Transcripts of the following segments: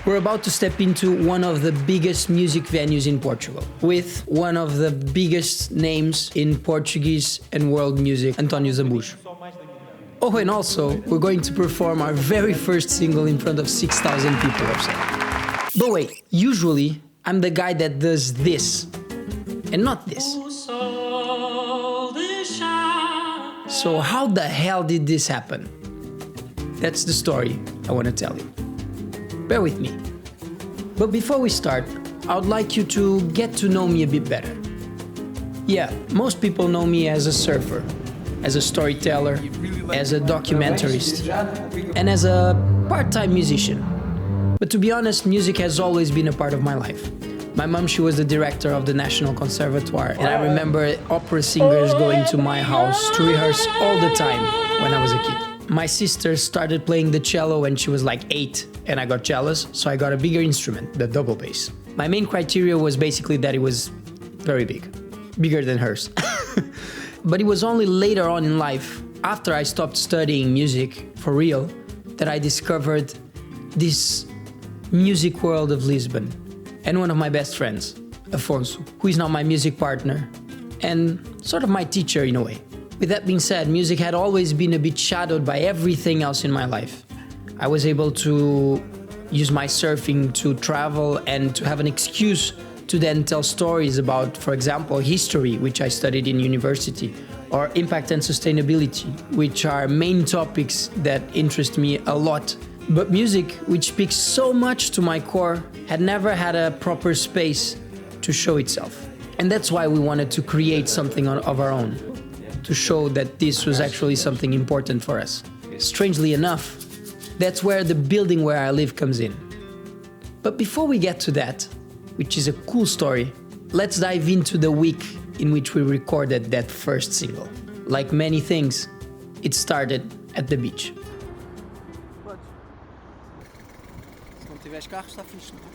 We're about to step into one of the biggest music venues in Portugal, with one of the biggest names in Portuguese and world music, António Zambujo. Oh, and also, we're going to perform our very first single in front of 6,000 people or so. But wait, usually, I'm the guy that does this, and not this. So how the hell did this happen? That's the story I want to tell you. Bear with me. But before we start, I would like you to get to know me a bit better. Yeah, most people know me as a surfer, as a storyteller, as a documentarist, and as a part-time musician. But to be honest, music has always been a part of my life. My mom, she was the director of the National Conservatoire, and I remember opera singers going to my house to rehearse all the time when I was a kid. My sister started playing the cello when she was like 8, and I got jealous, so I got a bigger instrument, the double bass. My main criteria was basically that it was very big, bigger than hers. But it was only later on in life, after I stopped studying music for real, that I discovered this music world of Lisbon. And one of my best friends, Afonso, who is now my music partner and sort of my teacher in a way. With that being said, music had always been a bit shadowed by everything else in my life. I was able to use my surfing to travel and to have an excuse to then tell stories about, for example, history, which I studied in university, or impact and sustainability, which are main topics that interest me a lot. But music, which speaks so much to my core, had never had a proper space to show itself. And that's why we wanted to create something of our own, to show that this was actually something important for us. Strangely enough, that's where the building where I live comes in. But before we get to that, which is a cool story, let's dive into the week in which we recorded that first single. Like many things, it started at the beach. Se não tiveres carro, está fixe, não é?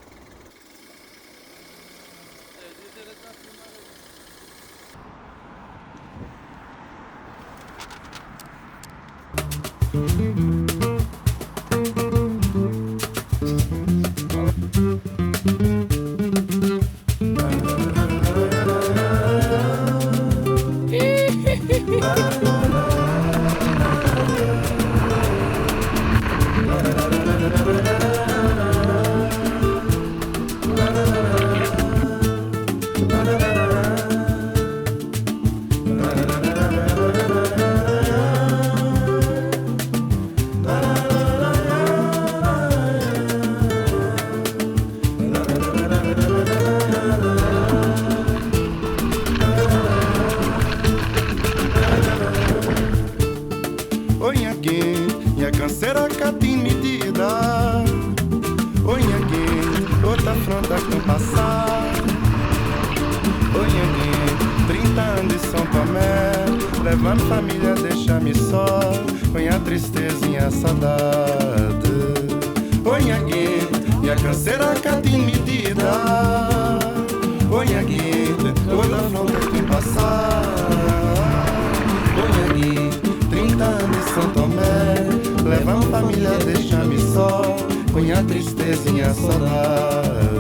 Levando família, deixa-me só. Põe a tristeza e a saudade. Põe aqui, minha canseira cá tem medida. Põe aqui, toda flor que tem passar. Põe aqui, 30 anos de São Tomé. Levando família, deixa-me só. Põe a tristeza e a saudade.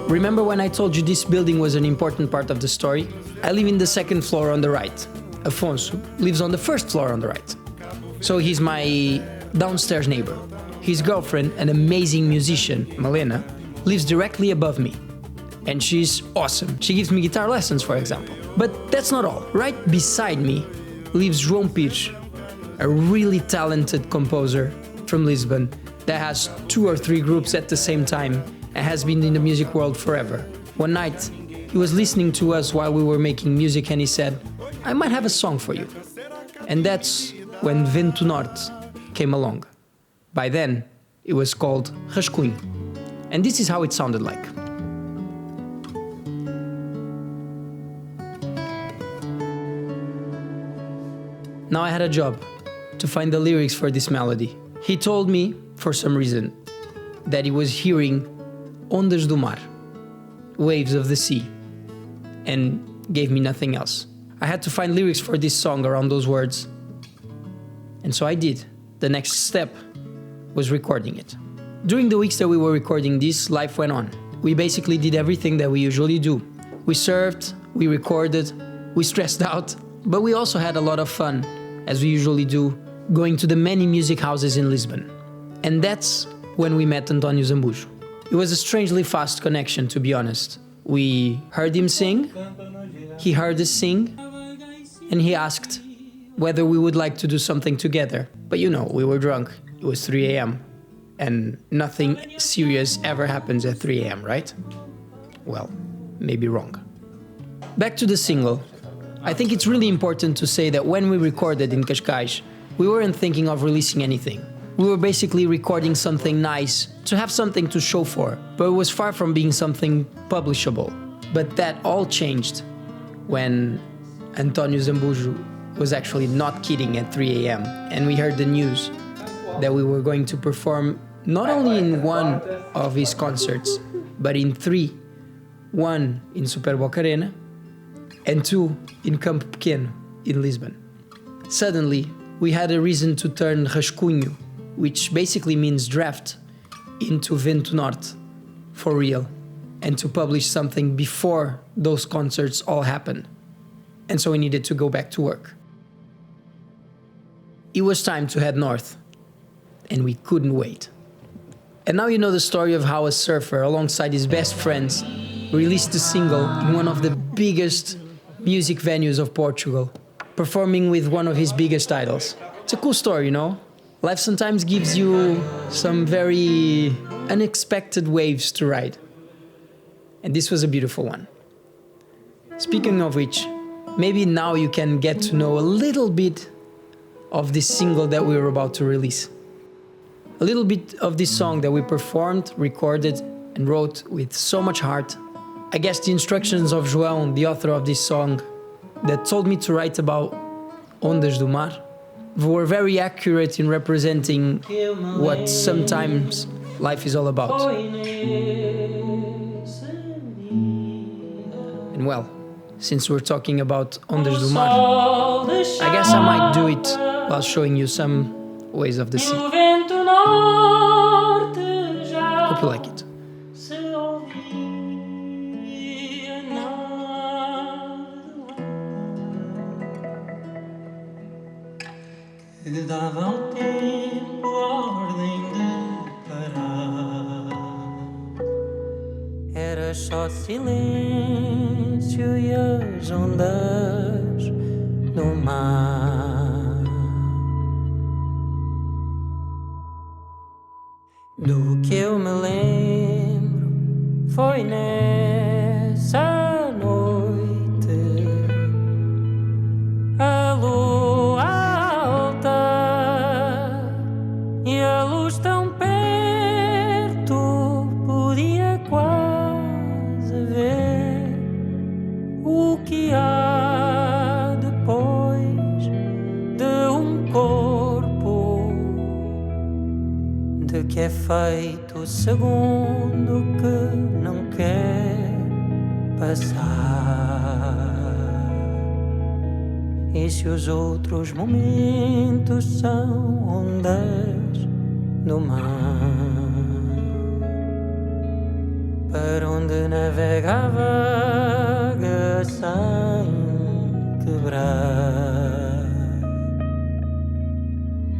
Remember when I told you this building was an important part of the story? I live in the second floor on the right. Afonso lives on the first floor on the right. So he's my downstairs neighbor. His girlfriend, an amazing musician, Malena, lives directly above me. And she's awesome. She gives me guitar lessons, for example. But that's not all. Right beside me lives João Kopke, a really talented composer from Lisbon that has 2 or 3 groups at the same time and has been in the music world forever. One night, he was listening to us while we were making music and he said, I might have a song for you. And that's when Vento Norte came along. By then, it was called Rascunho. And this is how it sounded like. Now I had a job to find the lyrics for this melody. He told me, for some reason, that he was hearing ondas do mar, waves of the sea, and gave me nothing else. I had to find lyrics for this song around those words. And so I did. the next step was recording it. During the weeks that we were recording this, life went on. We basically did everything that we usually do. We surfed, we recorded, we stressed out, but we also had a lot of fun, as we usually do, going to the many music houses in Lisbon. And that's when we met António Zambujo. It was a strangely fast connection, to be honest. We heard him sing, he heard us sing, and he asked whether we would like to do something together. But you know, we were drunk. It was 3 a.m. and nothing serious ever happens at 3 a.m., right? Well, maybe wrong. Back to the single. I think it's really important to say that when we recorded in Cascais, we weren't thinking of releasing anything. We were basically recording something nice, to have something to show for, but it was far from being something publishable. But that all changed when António Zambujo was actually not kidding at 3 a.m. and we heard the news that we were going to perform not only in one of his concerts, but in 3. 1 in Superboc Arena and 2 in Campo Pequeno in Lisbon. Suddenly, we had a reason to turn rascunho, which basically means draft, into Vento Norte, for real, and to publish something before those concerts all happened. And so we needed to go back to work. It was time to head north, and we couldn't wait. And now you know the story of how a surfer, alongside his best friends, released the single in one of the biggest music venues of Portugal, performing with one of his biggest idols. It's a cool story, you know? Life sometimes gives you some very unexpected waves to ride. And this was a beautiful one. Speaking of which, maybe now you can get to know a little bit of this single that we were about to release. A little bit of this song that we performed, recorded, and wrote with so much heart. I guess the instructions of João, the author of this song, that told me to write about ondas do mar, were very accurate in representing what sometimes life is all about. And well, since we're talking about ondas do mar, I guess I might do it while showing you some waves of the sea. Hope you like it. Que dava ao tempo ordem de parar. Era só silêncio e as ondas do mar. Do que eu me lembro foi nessa noite a lua alta e a luz tão perto, podia quase ver o que há depois de um corpo, de que é feito o segundo que não quer passar. E se os outros momentos são ondas do mar, para onde navega a vaga sem quebrar?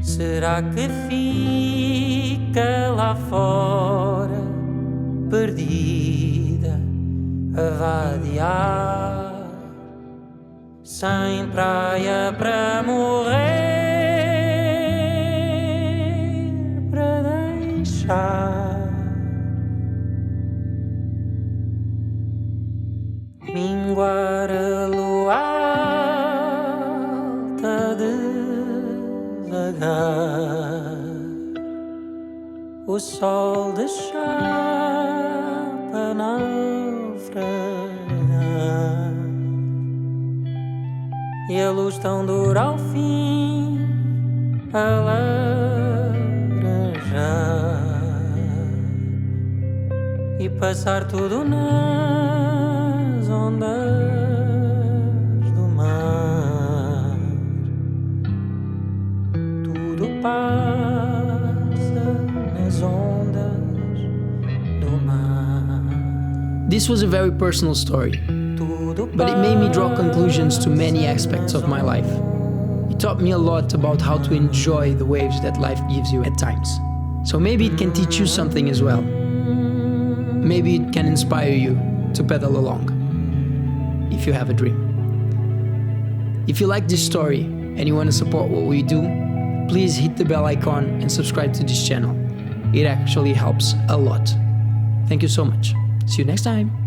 Será que fica lá fora, perdida, a vadear, sem praia para morrer, para deixar minguar a lua alta devagar, o sol deixar para naufragar e a luz tão dura ao fim a laranjar e passar tudo nas ondas do mar. Tudo passa This was a very personal story, but it made me draw conclusions to many aspects of my life. It taught me a lot about how to enjoy the waves that life gives you at times. So maybe it can teach you something as well. Maybe it can inspire you to pedal along, if you have a dream. If you like this story and you want to support what we do, please hit the bell icon and subscribe to this channel. It actually helps a lot. Thank you so much. See you next time.